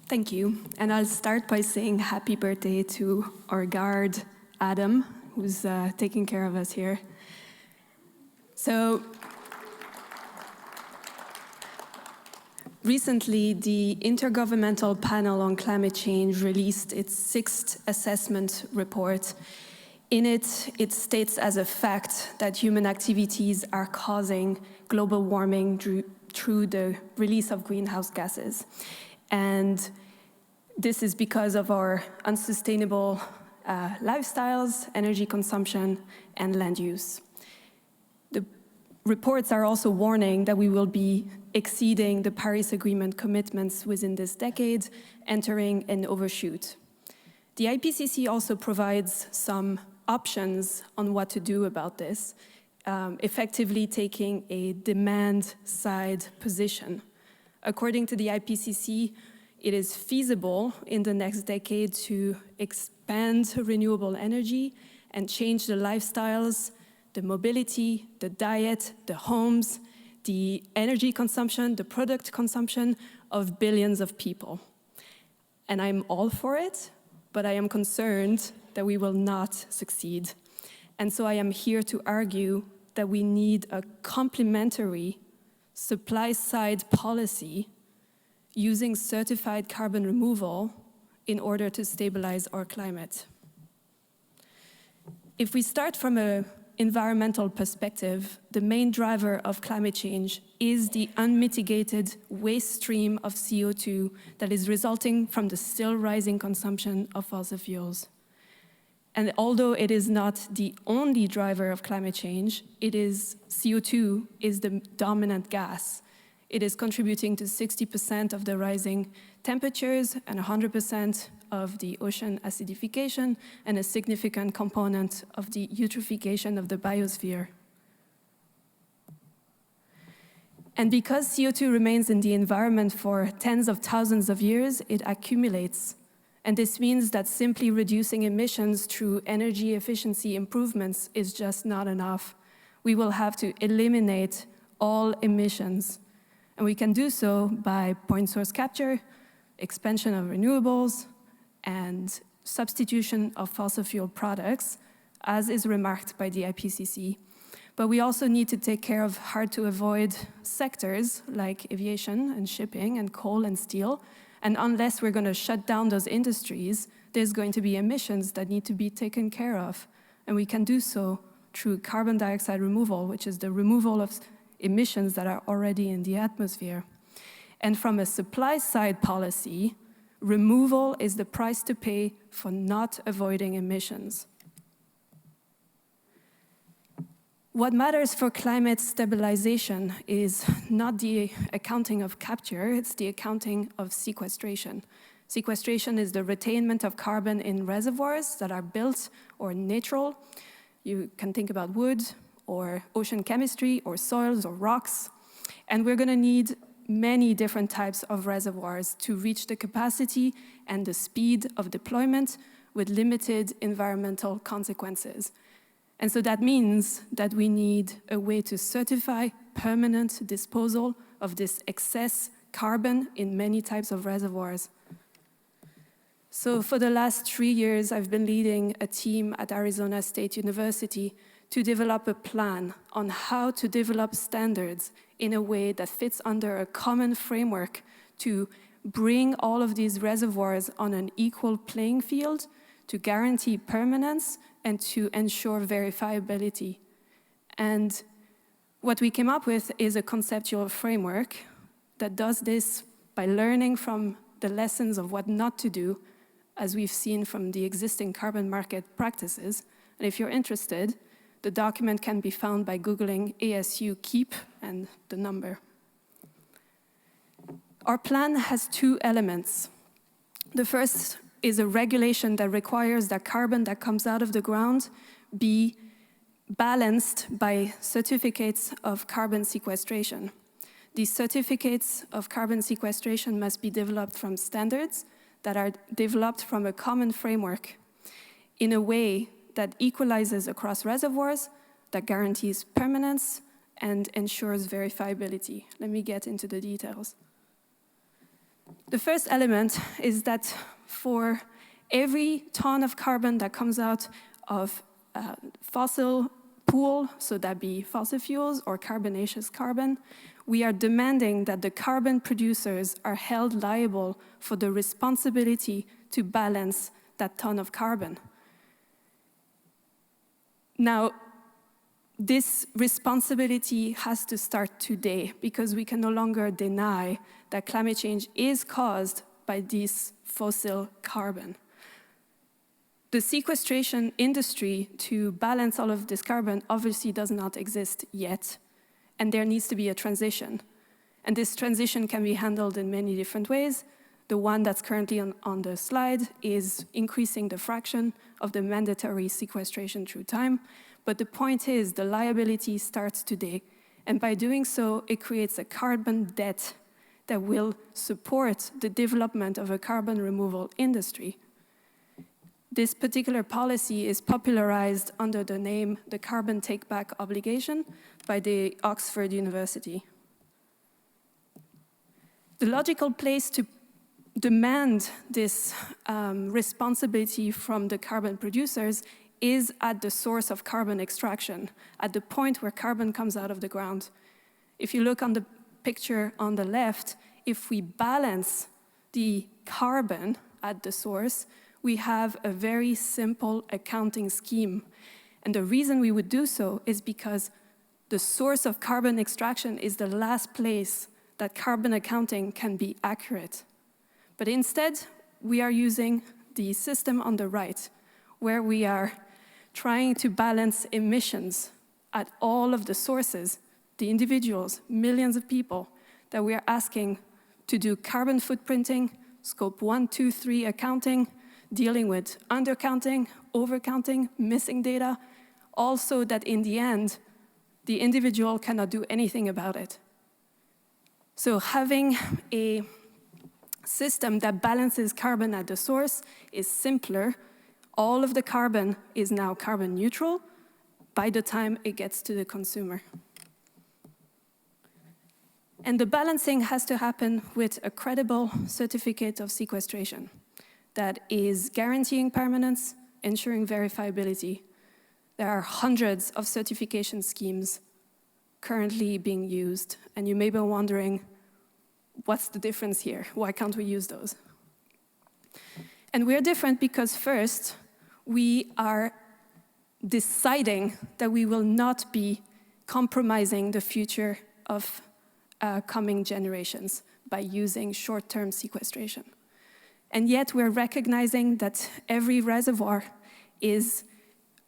Thank you. And I'll start by saying happy birthday to our guard, Adam, who's taking care of us here. So, recently, the Intergovernmental Panel on Climate Change released its 6th assessment report. In it, it states as a fact that human activities are causing global warming through the release of greenhouse gases. And this is because of our unsustainable lifestyles, energy consumption, and land use. The reports are also warning that we will be exceeding the Paris Agreement commitments within this decade, entering an overshoot. The IPCC also provides some options on what to do about this, effectively taking a demand-side position. According to the IPCC, it is feasible in the next decade to expand renewable energy and change the lifestyles, the mobility, the diet, the homes, the energy consumption, the product consumption of billions of people. And I'm all for it, but I am concerned that we will not succeed. And so I am here to argue that we need a complementary supply-side policy using certified carbon removal in order to stabilize our climate. If we start from an environmental perspective, the main driver of climate change is the unmitigated waste stream of CO2 that is resulting from the still rising consumption of fossil fuels. And although it is not the only driver of climate change, CO2 is the dominant gas. It is contributing to 60% of the rising temperatures and 100% of the ocean acidification and a significant component of the eutrophication of the biosphere. And because CO2 remains in the environment for tens of thousands of years, it accumulates. And this means that simply reducing emissions through energy efficiency improvements is just not enough. We will have to eliminate all emissions. And we can do so by point source capture, expansion of renewables, and substitution of fossil fuel products, as is remarked by the IPCC. But we also need to take care of hard-to-avoid sectors like aviation and shipping and coal and steel. And unless we're going to shut down those industries, there's going to be emissions that need to be taken care of. And we can do so through carbon dioxide removal, which is the removal of emissions that are already in the atmosphere. And from a supply-side policy, removal is the price to pay for not avoiding emissions. What matters for climate stabilization is not the accounting of capture, it's the accounting of sequestration. Sequestration is the retainment of carbon in reservoirs that are built or natural. You can think about wood or ocean chemistry or soils or rocks. And we're going to need many different types of reservoirs to reach the capacity and the speed of deployment with limited environmental consequences. And so that means that we need a way to certify permanent disposal of this excess carbon in many types of reservoirs. So for the last 3 years, I've been leading a team at Arizona State University to develop a plan on how to develop standards in a way that fits under a common framework to bring all of these reservoirs on an equal playing field, to guarantee permanence, and to ensure verifiability. And what we came up with is a conceptual framework that does this by learning from the lessons of what not to do, as we've seen from the existing carbon market practices. And if you're interested, the document can be found by Googling ASU KEEP and the number. Our plan has 2 elements. The first is a regulation that requires that carbon that comes out of the ground be balanced by certificates of carbon sequestration. These certificates of carbon sequestration must be developed from standards that are developed from a common framework in a way that equalizes across reservoirs, that guarantees permanence, and ensures verifiability. Let me get into the details. The first element is that for every ton of carbon that comes out of fossil pool, so that be fossil fuels or carbonaceous carbon, we are demanding that the carbon producers are held liable for the responsibility to balance that ton of carbon. Now, this responsibility has to start today because we can no longer deny that climate change is caused by this fossil carbon. The sequestration industry to balance all of this carbon obviously does not exist yet, and there needs to be a transition. And this transition can be handled in many different ways. The one that's currently on the slide is increasing the fraction of the mandatory sequestration through time. But the point is, the liability starts today. And by doing so, it creates a carbon debt that will support the development of a carbon removal industry. This particular policy is popularized under the name the Carbon Take-Back Obligation by the Oxford University. The logical place to demand this responsibility from the carbon producers is at the source of carbon extraction, at the point where carbon comes out of the ground. If you look on the picture on the left, if we balance the carbon at the source, we have a very simple accounting scheme. And the reason we would do so is because the source of carbon extraction is the last place that carbon accounting can be accurate. But instead, we are using the system on the right, where we are trying to balance emissions at all of the sources, the individuals, millions of people, that we are asking to do carbon footprinting, scope 1, 2, 3 accounting, dealing with undercounting, overcounting, missing data, also that in the end, the individual cannot do anything about it. So having a system that balances carbon at the source is simpler. All of the carbon is now carbon neutral by the time it gets to the consumer. And the balancing has to happen with a credible certificate of sequestration that is guaranteeing permanence, ensuring verifiability. There are hundreds of certification schemes currently being used, and you may be wondering, what's the difference here? Why can't we use those? And we're different because first, we are deciding that we will not be compromising the future of coming generations by using short-term sequestration. And yet we're recognizing that every reservoir is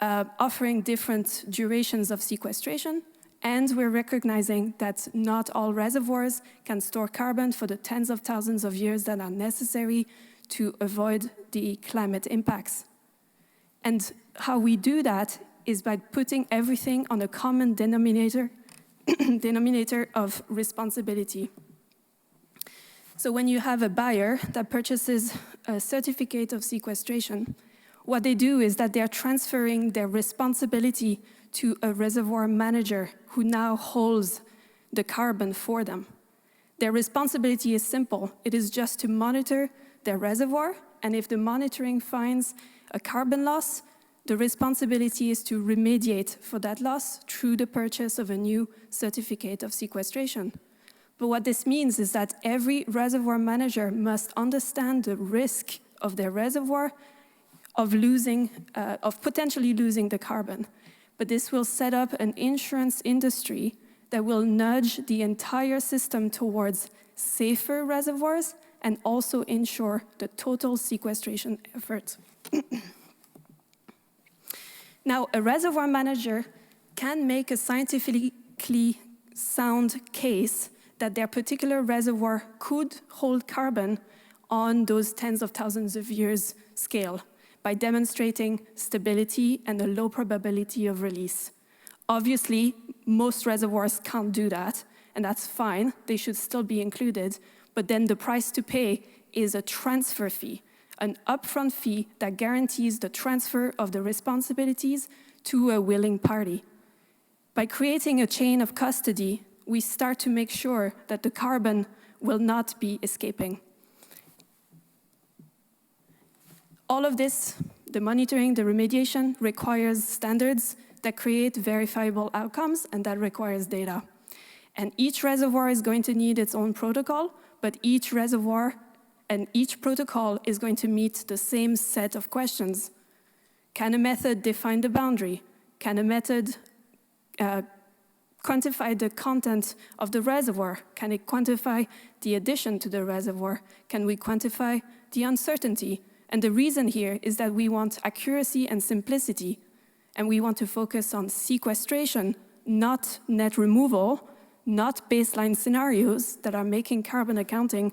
offering different durations of sequestration, and we're recognizing that not all reservoirs can store carbon for the tens of thousands of years that are necessary to avoid the climate impacts. And how we do that is by putting everything on a common denominator of responsibility. So when you have a buyer that purchases a certificate of sequestration, what they do is that they're transferring their responsibility to a reservoir manager who now holds the carbon for them. Their responsibility is simple. It is just to monitor their reservoir, and if the monitoring finds a carbon loss, the responsibility is to remediate for that loss through the purchase of a new certificate of sequestration. But what this means is that every reservoir manager must understand the risk of their reservoir of potentially losing the carbon. But this will set up an insurance industry that will nudge the entire system towards safer reservoirs and also ensure the total sequestration effort. Now, a reservoir manager can make a scientifically sound case that their particular reservoir could hold carbon on those tens of thousands of years scale by demonstrating stability and a low probability of release. Obviously, most reservoirs can't do that, and that's fine. They should still be included, but then the price to pay is a transfer fee, an upfront fee that guarantees the transfer of the responsibilities to a willing party. By creating a chain of custody, we start to make sure that the carbon will not be escaping. All of this, the monitoring, the remediation, requires standards that create verifiable outcomes, and that requires data. And each reservoir is going to need its own protocol, but each reservoir and each protocol is going to meet the same set of questions. Can a method define the boundary? Can a method quantify the content of the reservoir? Can it quantify the addition to the reservoir? Can we quantify the uncertainty? And the reason here is that we want accuracy and simplicity, and we want to focus on sequestration, not net removal, not baseline scenarios that are making carbon accounting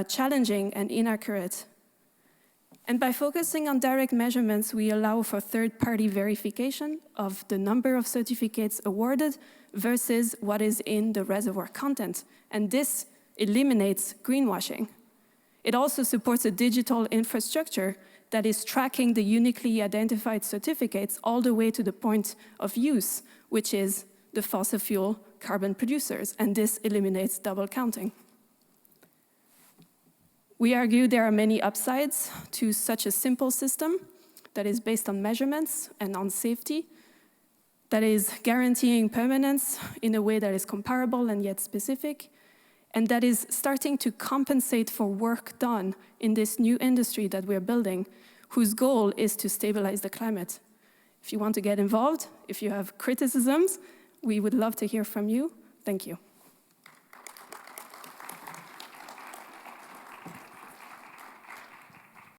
challenging and inaccurate. And by focusing on direct measurements, we allow for third-party verification of the number of certificates awarded versus what is in the reservoir content. And this eliminates greenwashing. It also supports a digital infrastructure that is tracking the uniquely identified certificates all the way to the point of use, which is the fossil fuel carbon producers, and this eliminates double counting. We argue there are many upsides to such a simple system that is based on measurements and on safety, that is guaranteeing permanence in a way that is comparable and yet specific, and that is starting to compensate for work done in this new industry that we're building, whose goal is to stabilize the climate. If you want to get involved, if you have criticisms, we would love to hear from you. Thank you.